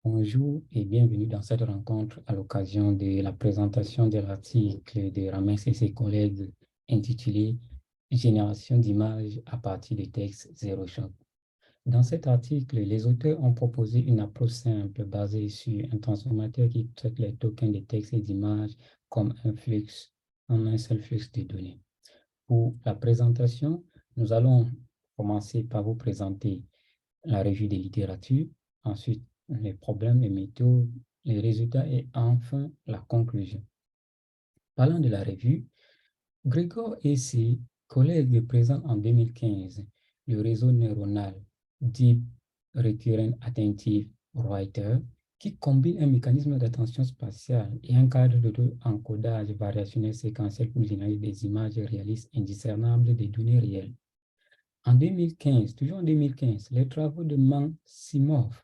Bonjour et bienvenue dans cette rencontre à l'occasion de la présentation de l'article de Ramesh et ses collègues intitulé Génération d'images à partir des textes zéro shot. Dans cet article, les auteurs ont proposé une approche simple basée sur un transformateur qui traite les tokens de textes et d'images comme un flux, en un seul flux de données. Pour la présentation, nous allons commencer par vous présenter la revue de littérature, ensuite les problèmes, les méthodes, les résultats et enfin la conclusion. Parlant de la revue, Grégor et ses collègues présentent en 2015 le réseau neuronal Deep Recurrent Attentive Writer qui combine un mécanisme d'attention spatiale et un cadre d'auto-encodage variationnel séquentiel pour générer des images réalistes indiscernables des données réelles. En 2015, toujours en 2015, les travaux de Mansimov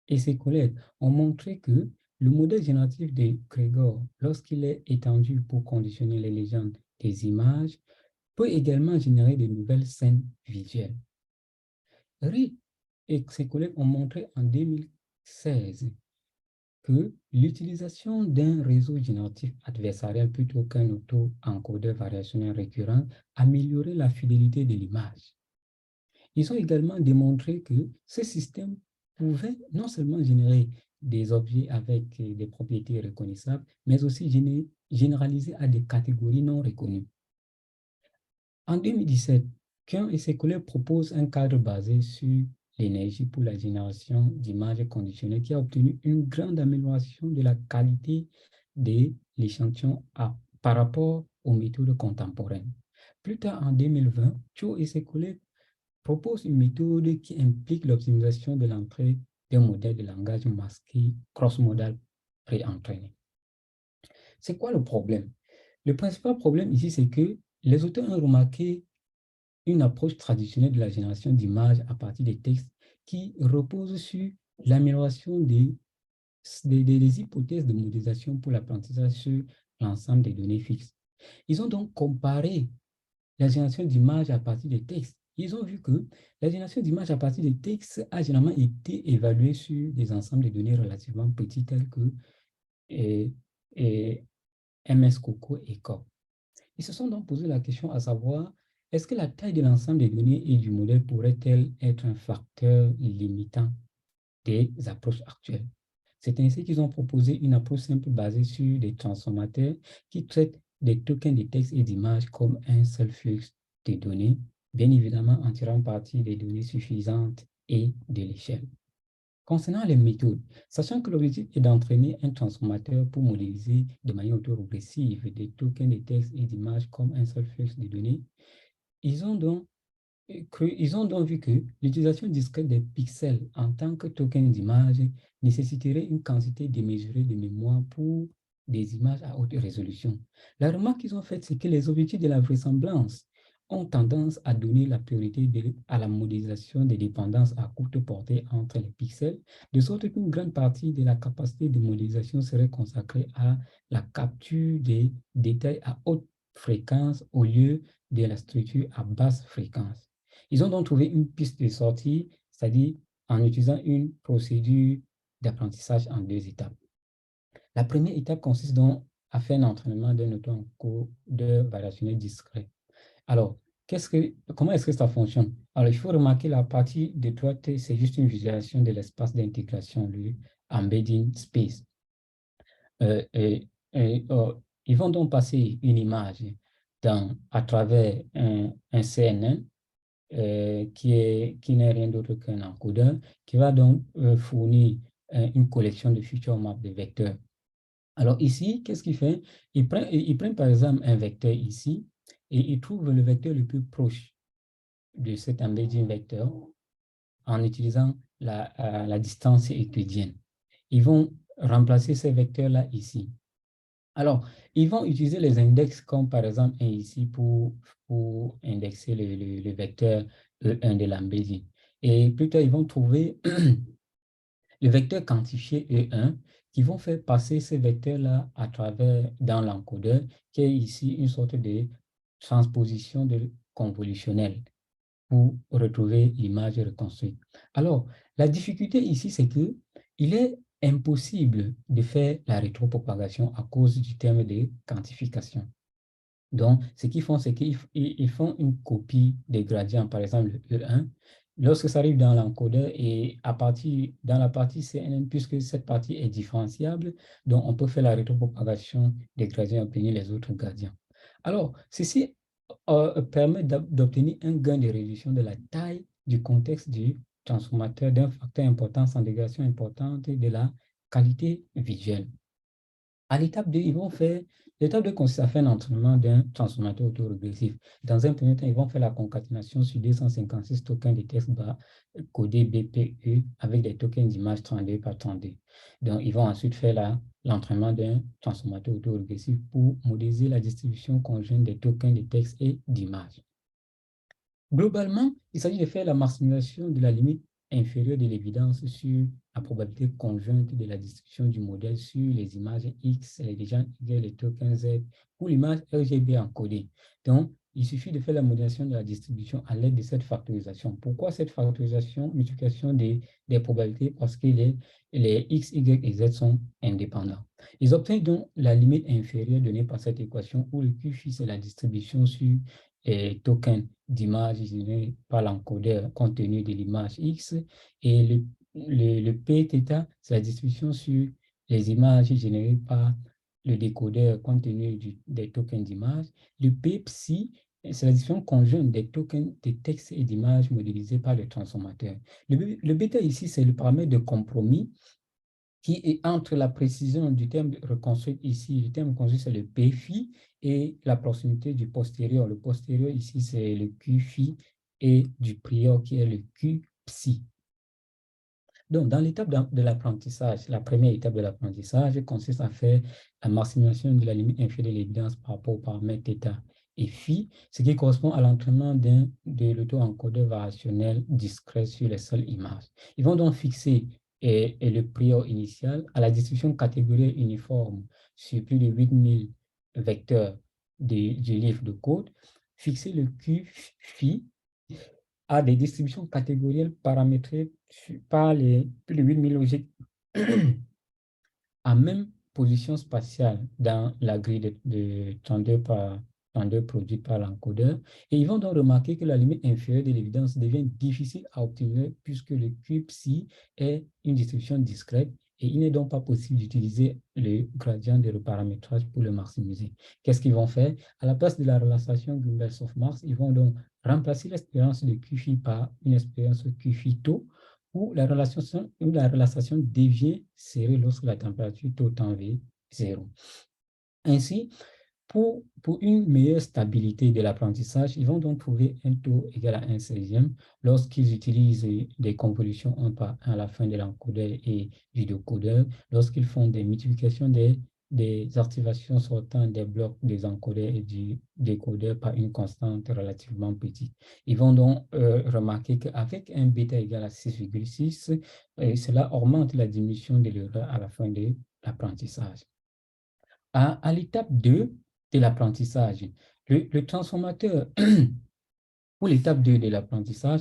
et ses collègues ont montré que le modèle génératif de Grégor, lorsqu'il est étendu pour conditionner les légendes des images, peut également générer de nouvelles scènes visuelles. Reed et ses collègues ont montré en 2016 que l'utilisation d'un réseau génératif adversarial plutôt qu'un auto-encodeur variationnel récurrent améliorait la fidélité de l'image. Ils ont également démontré que ce système pouvait non seulement générer des objets avec des propriétés reconnaissables, mais aussi généraliser à des catégories non reconnues. En 2017, Kuhn et ses collègues proposent un cadre basé sur l'énergie pour la génération d'images conditionnelles qui a obtenu une grande amélioration de la qualité de l'échantillon par rapport aux méthodes contemporaines. Plus tard, en 2020, Cho et ses collègues propose une méthode qui implique l'optimisation de l'entrée d'un modèle de langage masqué cross-modal pré-entraîné. C'est quoi le problème? Le principal problème ici, c'est que les auteurs ont remarqué une approche traditionnelle de la génération d'images à partir des textes qui repose sur l'amélioration des hypothèses de modélisation pour l'apprentissage sur l'ensemble des données fixes. Ils ont donc comparé la génération d'images à partir des textes. Ils ont vu que la génération d'images à partir des textes a généralement été évaluée sur des ensembles de données relativement petits tels que MS Coco et COP. Ils se sont donc posé la question à savoir, est-ce que la taille de l'ensemble des données et du modèle pourrait-elle être un facteur limitant des approches actuelles? C'est ainsi qu'ils ont proposé une approche simple basée sur des transformateurs qui traitent des tokens de texte et d'images comme un seul flux de données, bien évidemment en tirant parti des données suffisantes et de l'échelle. Concernant les méthodes, sachant que l'objectif est d'entraîner un transformateur pour modéliser de manière autorégressive des tokens de texte et d'images comme un seul flux de données, ils ont donc vu que l'utilisation discrète des pixels en tant que token d'image nécessiterait une quantité démesurée de mémoire pour des images à haute résolution. La remarque qu'ils ont faite, c'est que les objectifs de la vraisemblance ont tendance à donner la priorité à la modélisation des dépendances à courte portée entre les pixels, de sorte qu'une grande partie de la capacité de modélisation serait consacrée à la capture des détails à haute fréquence au lieu de la structure à basse fréquence. Ils ont donc trouvé une piste de sortie, c'est-à-dire en utilisant une procédure d'apprentissage en deux étapes. La première étape consiste donc à faire un entraînement d'un auto-encodeur variationnel discret. Alors, comment est-ce que ça fonctionne? Alors, il faut remarquer la partie de droite, c'est juste une visualisation de l'espace d'intégration, le embedding space. Ils vont donc passer une image à travers un CNN qui n'est rien d'autre qu'un encodeur, qui va donc fournir une collection de future maps de vecteurs. Alors ici, qu'est-ce qu'il fait? Il prend par exemple un vecteur ici et il trouve le vecteur le plus proche de cet embedding vecteur en utilisant la distance euclidienne. Ils vont remplacer ces vecteurs-là ici. Alors, ils vont utiliser les index comme par exemple un ici pour indexer le vecteur E1 de l'embedding. Et plus tard, ils vont trouver le vecteur quantifié E1 qui vont faire passer ces vecteurs-là à travers dans l'encodeur qui est ici une sorte de transposition convolutionnelle pour retrouver l'image reconstruite. Alors, la difficulté ici, c'est que il est impossible de faire la rétropropagation à cause du terme de quantification. Donc, ce qu'ils font, c'est qu'ils font une copie des gradients, par exemple le E1. Lorsque ça arrive dans l'encodeur et dans la partie CNN, puisque cette partie est différenciable, donc on peut faire la rétropropagation des gradients et obtenir les autres gradients. Alors, ceci permet d'obtenir un gain de réduction de la taille du contexte du transformateur d'un facteur important sans dégradation importante de la qualité visuelle. À l'étape 2, l'étape 2 consiste à faire un entraînement d'un transformateur autorégressif. Dans un premier temps, ils vont faire la concaténation sur 256 tokens de texte bas codés BPE avec des tokens d'image 32 par 32. Donc, ils vont ensuite faire l'entraînement d'un transformateur autorégressif pour modéliser la distribution conjointe des tokens de texte et d'images. Globalement, il s'agit de faire la maximisation de la limite inférieure de l'évidence sur la probabilité conjointe de la distribution du modèle sur les images X, les légendes Y, les tokens Z, ou l'image RGB encodée. Donc, il suffit de faire la modélisation de la distribution à l'aide de cette factorisation. Pourquoi cette factorisation, multiplication des probabilités? Parce que les X, Y et Z sont indépendants. Ils obtiennent donc la limite inférieure donnée par cette équation où le QFI, c'est la distribution sur les tokens d'image générée par l'encodeur compte tenu de l'image X et le P-θ, c'est la distribution sur les images générées par le décodeur compte tenu des tokens d'image. Le P-psi, c'est la distribution conjointe des tokens de texte et d'images modélisés par le transformateur. Le bêta ici, c'est le paramètre de compromis qui est entre la précision du terme reconstruit ici, le terme reconstruit c'est le P-phi et la proximité du postérieur. Le postérieur ici c'est le Q-phi et du prior qui est le Q-psi. Donc, dans l'étape de l'apprentissage, la première étape de l'apprentissage consiste à faire la maximisation de la limite inférieure de l'évidence par rapport aux paramètres θ et phi, ce qui correspond à l'entraînement de l'auto-encodeur variationnel discret sur les seules images. Ils vont donc fixer le prior initial à la distribution catégorielle uniforme sur plus de 8000 vecteurs du livre de code, fixer le Q-phi à des distributions catégorielles paramétrées par les plus de 8000 logiques à même position spatiale dans la grille de 32 par 32 produite par l'encodeur. Et ils vont donc remarquer que la limite inférieure de l'évidence devient difficile à obtenir puisque le Q-psi est une distribution discrète et il n'est donc pas possible d'utiliser le gradient de reparamétrage pour le maximiser. Qu'est-ce qu'ils vont faire? À la place de la relaxation Gumbel-Softmax, ils vont donc remplacer l'expérience de QFI par une expérience QFI taux où la relaxation devient serrée lorsque la température taux tend vers 0. Ainsi, pour une meilleure stabilité de l'apprentissage, ils vont donc trouver un taux égal à 1/16e lorsqu'ils utilisent des convolutions 1 par 1 à la fin de l'encodeur et du décodeur, lorsqu'ils font des multiplications des activations sortant des blocs des encodeurs et du décodeur par une constante relativement petite. Ils vont donc remarquer qu'avec un bêta égal à 6,6, cela augmente la diminution de l'erreur à la fin de l'apprentissage. À l'étape 2 de l'apprentissage, le transformateur, pour l'étape 2 de l'apprentissage,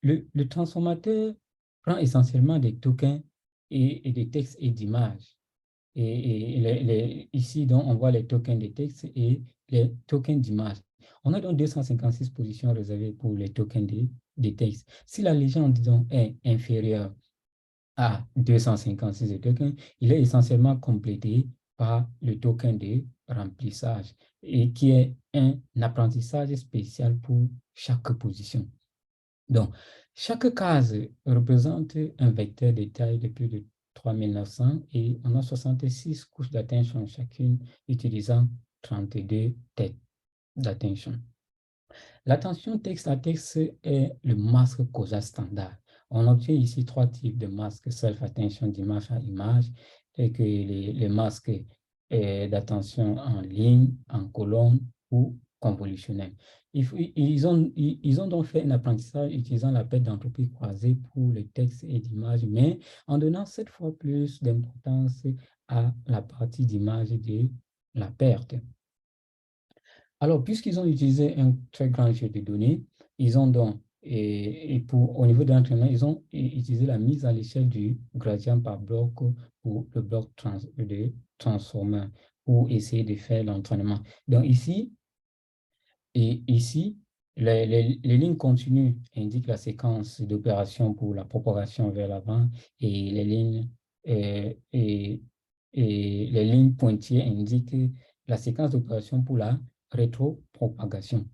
le transformateur prend essentiellement des tokens et des textes et d'images. Ici, donc, on voit les tokens de texte et les tokens d'images. On a donc 256 positions réservées pour les tokens de texte. Si la légende donc, est inférieure à 256 tokens, il est essentiellement complété par le token de remplissage et qui est un apprentissage spécial pour chaque position. Donc, chaque case représente un vecteur de taille de plus de 3900 et on a 66 couches d'attention chacune utilisant 32 têtes d'attention. L'attention texte à texte est le masque causal standard. On obtient ici 3 types de masques self-attention d'image à image, et que les masques d'attention en ligne, en colonne ou convolutionnel. Ils ont donc fait un apprentissage utilisant la perte d'entropie croisée pour le texte et l'image, mais en donnant 7 fois plus d'importance à la partie d'image de la perte. Alors, puisqu'ils ont utilisé un très grand jeu de données, ils ont donc au niveau de l'entraînement, ils ont utilisé la mise à l'échelle du gradient par bloc pour le bloc de transformer pour essayer de faire l'entraînement. Donc ici, les lignes continues indiquent la séquence d'opérations pour la propagation vers l'avant et les lignes pointillées indiquent la séquence d'opérations pour la rétropropagation.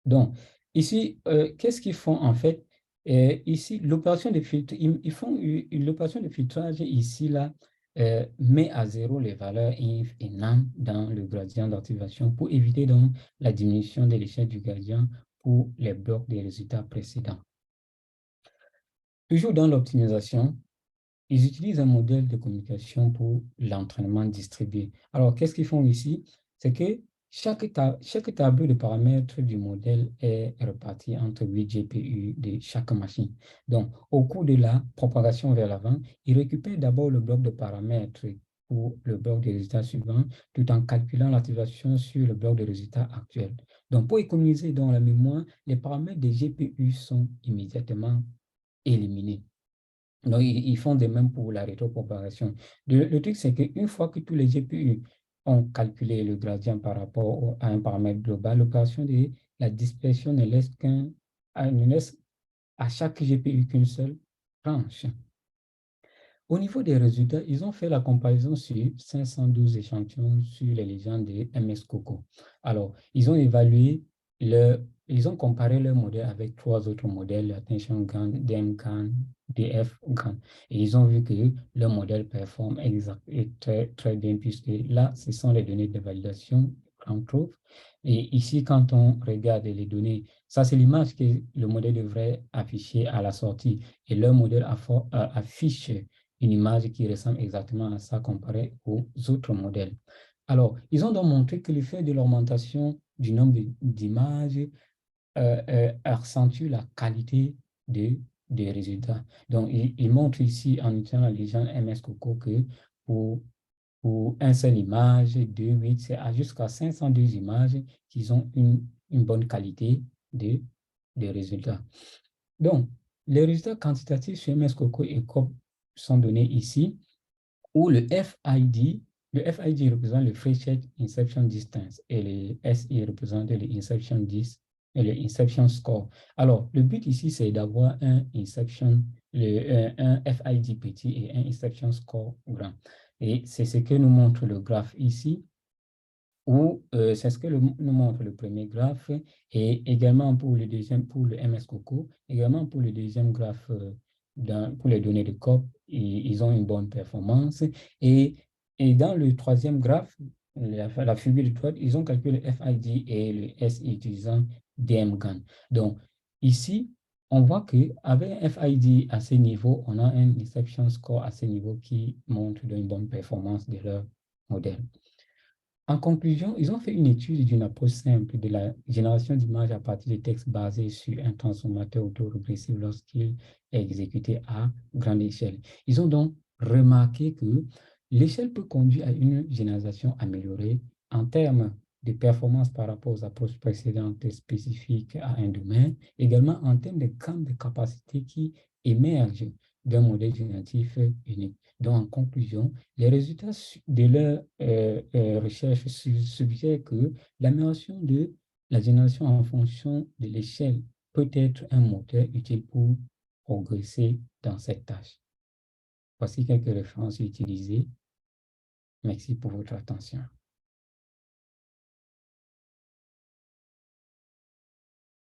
Donc, ici, qu'est-ce qu'ils font en fait? Ici, l'opération de filtre, ils font l'opération de filtrage ici, là, met à zéro les valeurs inf et nam dans le gradient d'activation pour éviter donc la diminution de l'échelle du gradient pour les blocs des résultats précédents. Toujours dans l'optimisation, ils utilisent un modèle de communication pour l'entraînement distribué. Alors, qu'est-ce qu'ils font ici? C'est que chaque tableau de paramètres du modèle est réparti entre 8 GPU de chaque machine. Donc, au cours de la propagation vers l'avant, ils récupèrent d'abord le bloc de paramètres pour le bloc de résultats suivant, tout en calculant l'activation sur le bloc de résultats actuel. Donc, pour économiser dans la mémoire, les paramètres des GPU sont immédiatement éliminés. Donc, ils font de même pour la rétropropagation. Le truc, c'est qu'une fois que tous les GPU ont calculé le gradient par rapport à un paramètre global, l'opération de la dispersion ne laisse à chaque GPU qu'une seule branche. Au niveau des résultats, ils ont fait la comparaison sur 512 échantillons sur les légendes de MS Coco. Alors, ils ont comparé leur modèle avec 3 autres modèles, Attention GAN, DMGAN, DF-GAN. Et ils ont vu que leur modèle performe très, très bien, puisque là, ce sont les données de validation qu'on trouve. Et ici, quand on regarde les données, ça, c'est l'image que le modèle devrait afficher à la sortie. Et leur modèle affiche une image qui ressemble exactement à ça comparé aux autres modèles. Alors, ils ont donc montré que le fait de l'augmentation du nombre d'images accentue la qualité des résultats. Donc, ils montrent ici en utilisant la légende MS Coco que pour une seule image, 2, 8, c'est jusqu'à 502 images qui ont une bonne qualité de résultats. Donc, les résultats quantitatifs sur MS Coco et COP sont donnés ici, où le FID représente le Fréchet Inception Distance et le SI représente le Inception Dis et le Inception Score. Alors, le but ici, c'est d'avoir un FID petit et un Inception Score grand. Et c'est ce que nous montre le graphe ici, où c'est ce que nous montre le premier graphe, et également pour le deuxième, pour le MS Coco, également pour le deuxième graphe, pour les données de COP, ils ont une bonne performance. Et dans le troisième graphe, la figure de droite, ils ont calculé le FID et le SI utilisant DMGAN. Donc, ici, on voit qu'avec un FID à ce niveau, on a un Inception Score à ce niveau qui montre une bonne performance de leur modèle. En conclusion, ils ont fait une étude d'une approche simple de la génération d'images à partir de textes basés sur un transformateur autorégressif lorsqu'il est exécuté à grande échelle. Ils ont donc remarqué que l'échelle peut conduire à une généralisation améliorée en termes de performance par rapport aux approches précédentes spécifiques à un domaine, également en termes de gamme de capacité qui émergent d'un modèle génératif unique. Donc, en conclusion, les résultats de leur recherche suggèrent que l'amélioration de la génération en fonction de l'échelle peut être un moteur utile pour progresser dans cette tâche. Voici quelques références utilisées. Merci pour votre attention.